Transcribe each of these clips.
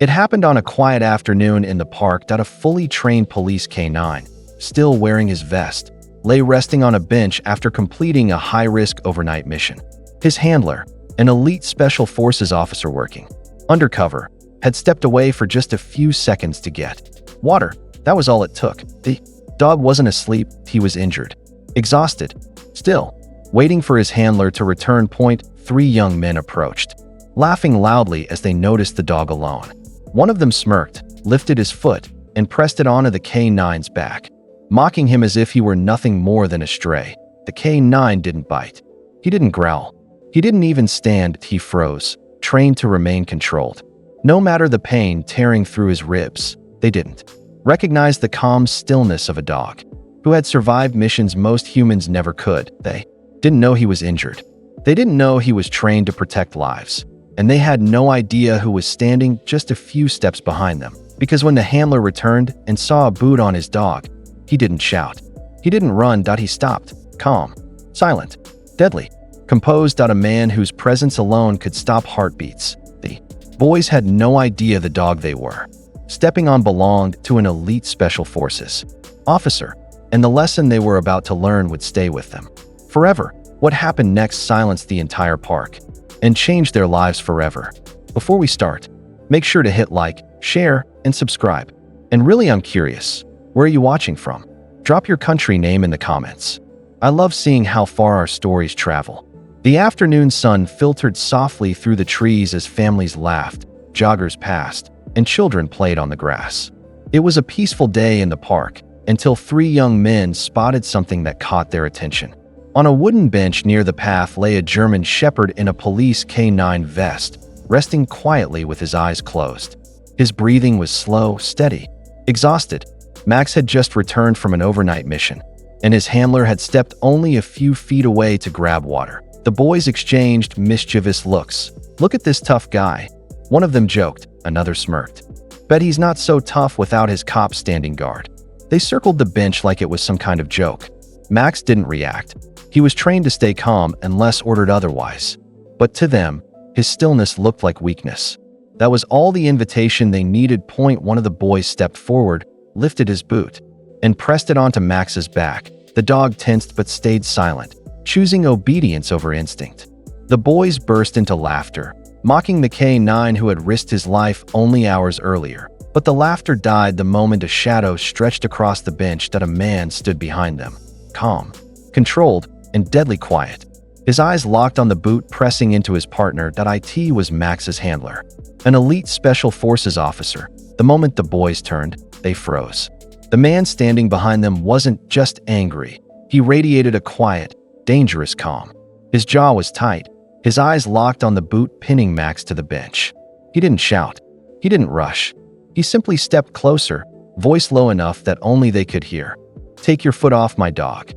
It happened on a quiet afternoon in the park that a fully trained police K9, still wearing his vest, lay resting on a bench after completing a high-risk overnight mission. His handler, an elite special forces officer working undercover, had stepped away for just a few seconds to get water. That was all it took. The dog wasn't asleep, he was injured, exhausted, still waiting for his handler to return. Three young men approached, laughing loudly as they noticed the dog alone. One of them smirked, lifted his foot, and pressed it onto the K9's back, mocking him as if he were nothing more than a stray. The K9 didn't bite. He didn't growl. He didn't even stand. He froze, trained to remain controlled. No matter the pain tearing through his ribs, they didn't recognize the calm stillness of a dog who had survived missions most humans never could. They didn't know he was injured. They didn't know he was trained to protect lives. And they had no idea who was standing just a few steps behind them. Because when the handler returned and saw a boot on his dog, he didn't shout. He didn't run. He stopped, calm, silent, deadly, composed. A man whose presence alone could stop heartbeats. The boys had no idea the dog they were stepping on belonged to an elite special forces officer, and the lesson they were about to learn would stay with them forever. What happened next silenced the entire park and changed their lives forever. Before we start, make sure to hit like, share, and subscribe. And really, I'm curious, where are you watching from? Drop your country name in the comments. I love seeing how far our stories travel. The afternoon sun filtered softly through the trees as families laughed, joggers passed, and children played on the grass. It was a peaceful day in the park until three young men spotted something that caught their attention. On a wooden bench near the path lay a German shepherd in a police K9 vest, resting quietly with his eyes closed. His breathing was slow, steady, exhausted. Max had just returned from an overnight mission, and his handler had stepped only a few feet away to grab water. The boys exchanged mischievous looks. "Look at this tough guy," one of them joked, another smirked. "Bet he's not so tough without his cop standing guard." They circled the bench like it was some kind of joke. Max didn't react. He was trained to stay calm unless ordered otherwise. But to them, his stillness looked like weakness. That was all the invitation they needed. One of the boys stepped forward, lifted his boot, and pressed it onto Max's back. The dog tensed but stayed silent, choosing obedience over instinct. The boys burst into laughter, mocking the K9 who had risked his life only hours earlier. But the laughter died the moment a shadow stretched across the bench. A man stood behind them, calm, controlled, and deadly quiet. His eyes locked on the boot pressing into his partner. It was Max's handler, an elite special forces officer. The moment the boys turned, they froze. The man standing behind them wasn't just angry. He radiated a quiet, dangerous calm. His jaw was tight, his eyes locked on the boot, pinning Max to the bench. He didn't shout. He didn't rush. He simply stepped closer, voice low enough that only they could hear. "Take your foot off my dog."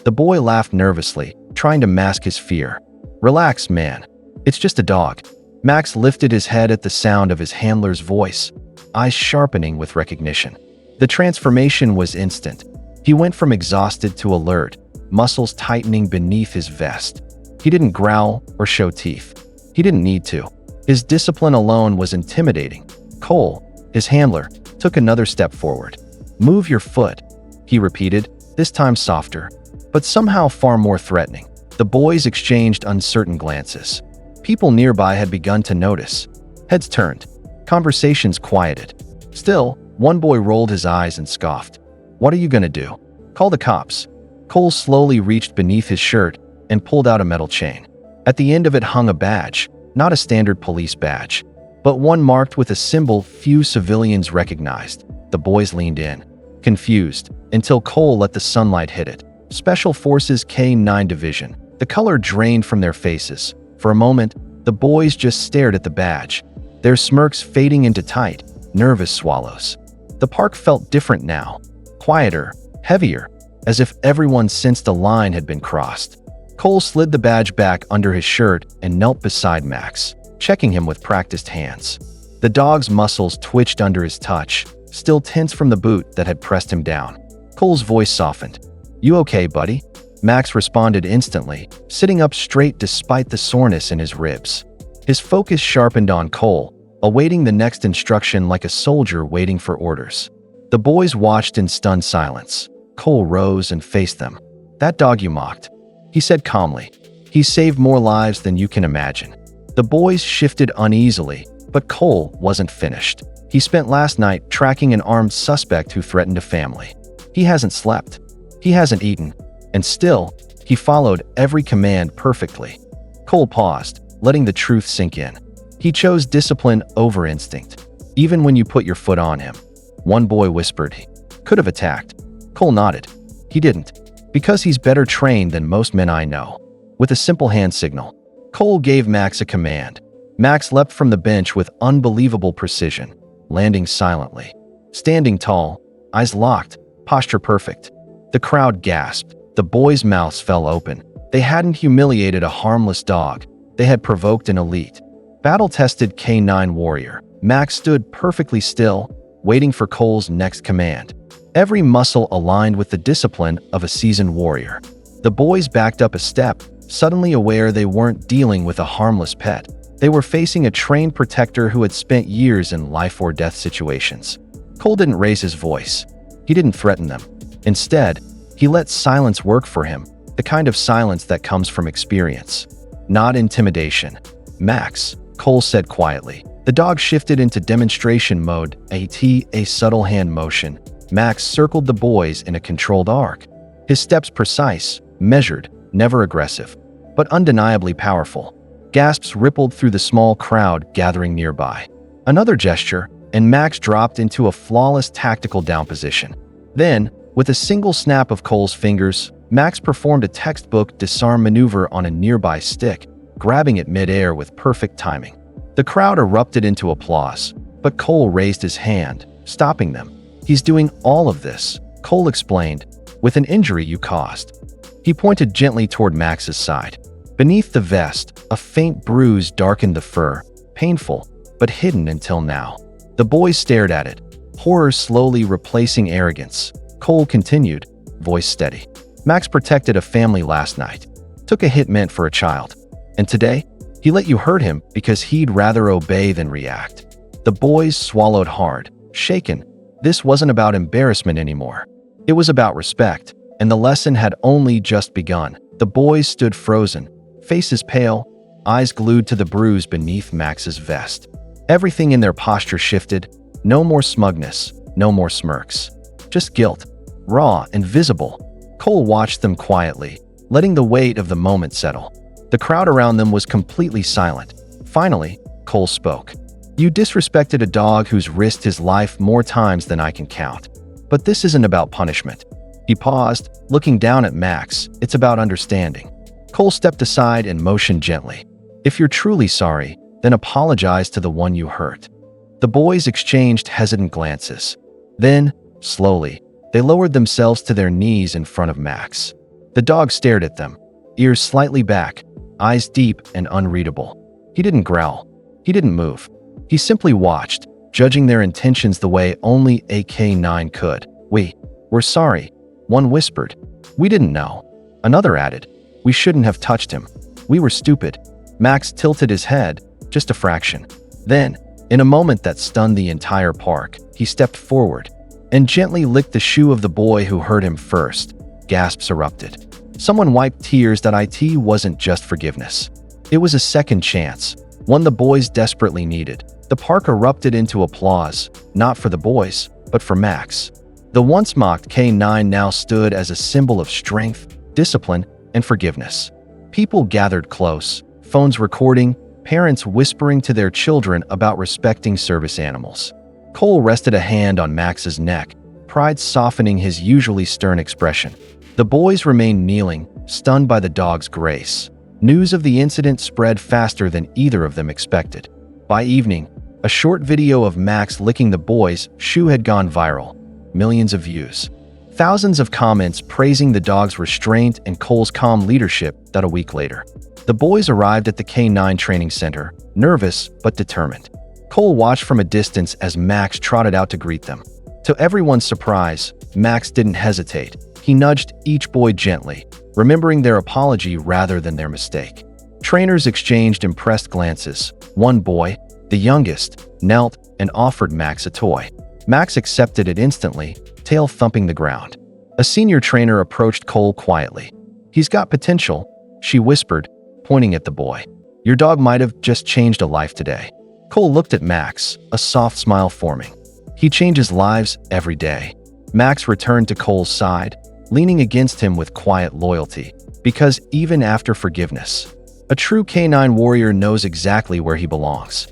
The boy laughed nervously, trying to mask his fear. "Relax, man. It's just a dog." Max lifted his head at the sound of his handler's voice, eyes sharpening with recognition. The transformation was instant. He went from exhausted to alert, muscles tightening beneath his vest. He didn't growl or show teeth. He didn't need to. His discipline alone was intimidating. Cole, his handler, took another step forward. "Move your foot," he repeated, this time softer, but somehow far more threatening. The boys exchanged uncertain glances. People nearby had begun to notice. Heads turned. Conversations quieted. Still, one boy rolled his eyes and scoffed. "What are you gonna do? Call the cops." Cole slowly reached beneath his shirt and pulled out a metal chain. At the end of it hung a badge, not a standard police badge, but one marked with a symbol few civilians recognized. The boys leaned in, confused, until Cole let the sunlight hit it. Special Forces K9 Division. The color drained from their faces. For a moment, the boys just stared at the badge, their smirks fading into tight, nervous swallows. The park felt different now, quieter, heavier, as if everyone sensed a line had been crossed. Cole slid the badge back under his shirt and knelt beside Max, checking him with practiced hands. The dog's muscles twitched under his touch, still tense from the boot that had pressed him down. Cole's voice softened. "You okay, buddy?" Max responded instantly, sitting up straight despite the soreness in his ribs. His focus sharpened on Cole, awaiting the next instruction like a soldier waiting for orders. The boys watched in stunned silence. Cole rose and faced them. "That dog you mocked," he said calmly. "He saved more lives than you can imagine." The boys shifted uneasily, but Cole wasn't finished. "He spent last night tracking an armed suspect who threatened a family. He hasn't slept. He hasn't eaten. And still, he followed every command perfectly." Cole paused, letting the truth sink in. "He chose discipline over instinct, even when you put your foot on him." One boy whispered, "He could have attacked." Cole nodded. "He didn't, because he's better trained than most men I know." With a simple hand signal, Cole gave Max a command. Max leapt from the bench with unbelievable precision, landing silently. Standing tall, eyes locked, posture perfect. The crowd gasped. The boys' mouths fell open. They hadn't humiliated a harmless dog. They had provoked an elite, battle-tested K9 warrior. Max stood perfectly still, waiting for Cole's next command. Every muscle aligned with the discipline of a seasoned warrior. The boys backed up a step, suddenly aware they weren't dealing with a harmless pet. They were facing a trained protector who had spent years in life-or-death situations. Cole didn't raise his voice. He didn't threaten them. Instead, he let silence work for him, the kind of silence that comes from experience, not intimidation. "Max," Cole said quietly. The dog shifted into demonstration mode, a subtle hand motion. Max circled the boys in a controlled arc. His steps precise, measured, never aggressive, but undeniably powerful. Gasps rippled through the small crowd gathering nearby. Another gesture, and Max dropped into a flawless tactical down position. Then, with a single snap of Cole's fingers, Max performed a textbook disarm maneuver on a nearby stick, grabbing it mid-air with perfect timing. The crowd erupted into applause, but Cole raised his hand, stopping them. "He's doing all of this," Cole explained, "with an injury you caused." He pointed gently toward Max's side. Beneath the vest, a faint bruise darkened the fur, painful, but hidden until now. The boys stared at it, horror slowly replacing arrogance. Cole continued, voice steady. "Max protected a family last night, took a hit meant for a child. And today, he let you hurt him because he'd rather obey than react." The boys swallowed hard, shaken. This wasn't about embarrassment anymore. It was about respect, and the lesson had only just begun. The boys stood frozen, faces pale, eyes glued to the bruise beneath Max's vest. Everything in their posture shifted. No more smugness, no more smirks. Just guilt, raw and visible. Cole watched them quietly, letting the weight of the moment settle. The crowd around them was completely silent. Finally, Cole spoke. "You disrespected a dog who's risked his life more times than I can count. But this isn't about punishment." He paused, looking down at Max. "It's about understanding." Cole stepped aside and motioned gently. "If you're truly sorry, then apologize to the one you hurt." The boys exchanged hesitant glances. Then, slowly, they lowered themselves to their knees in front of Max. The dog stared at them, ears slightly back, eyes deep and unreadable. He didn't growl. He didn't move. He simply watched, judging their intentions the way only a K9 could. "We're sorry," one whispered. "We didn't know." Another added, "We shouldn't have touched him. We were stupid." Max tilted his head, just a fraction. Then, in a moment that stunned the entire park, he stepped forward and gently licked the shoe of the boy who hurt him first. Gasps erupted. Someone wiped tears that it wasn't just forgiveness. It was a second chance, one the boys desperately needed. The park erupted into applause, not for the boys, but for Max. The once mocked K9 now stood as a symbol of strength, discipline, and forgiveness. People gathered close, phones recording, parents whispering to their children about respecting service animals. Cole rested a hand on Max's neck, pride softening his usually stern expression. The boys remained kneeling, stunned by the dog's grace. News of the incident spread faster than either of them expected. By evening, a short video of Max licking the boy's shoe had gone viral. Millions of views. Thousands of comments praising the dog's restraint and Cole's calm leadership. That a week later, the boys arrived at the K9 training center, nervous but determined. Cole watched from a distance as Max trotted out to greet them. To everyone's surprise, Max didn't hesitate. He nudged each boy gently, remembering their apology rather than their mistake. Trainers exchanged impressed glances. One boy, The youngest knelt and offered Max a toy. Max accepted it instantly, tail thumping the ground. A senior trainer approached Cole quietly. "He's got potential," she whispered, pointing at the boy. "Your dog might have just changed a life today." Cole looked at Max, a soft smile forming. "He changes lives every day." Max returned to Cole's side, leaning against him with quiet loyalty. Because even after forgiveness, a true canine warrior knows exactly where he belongs.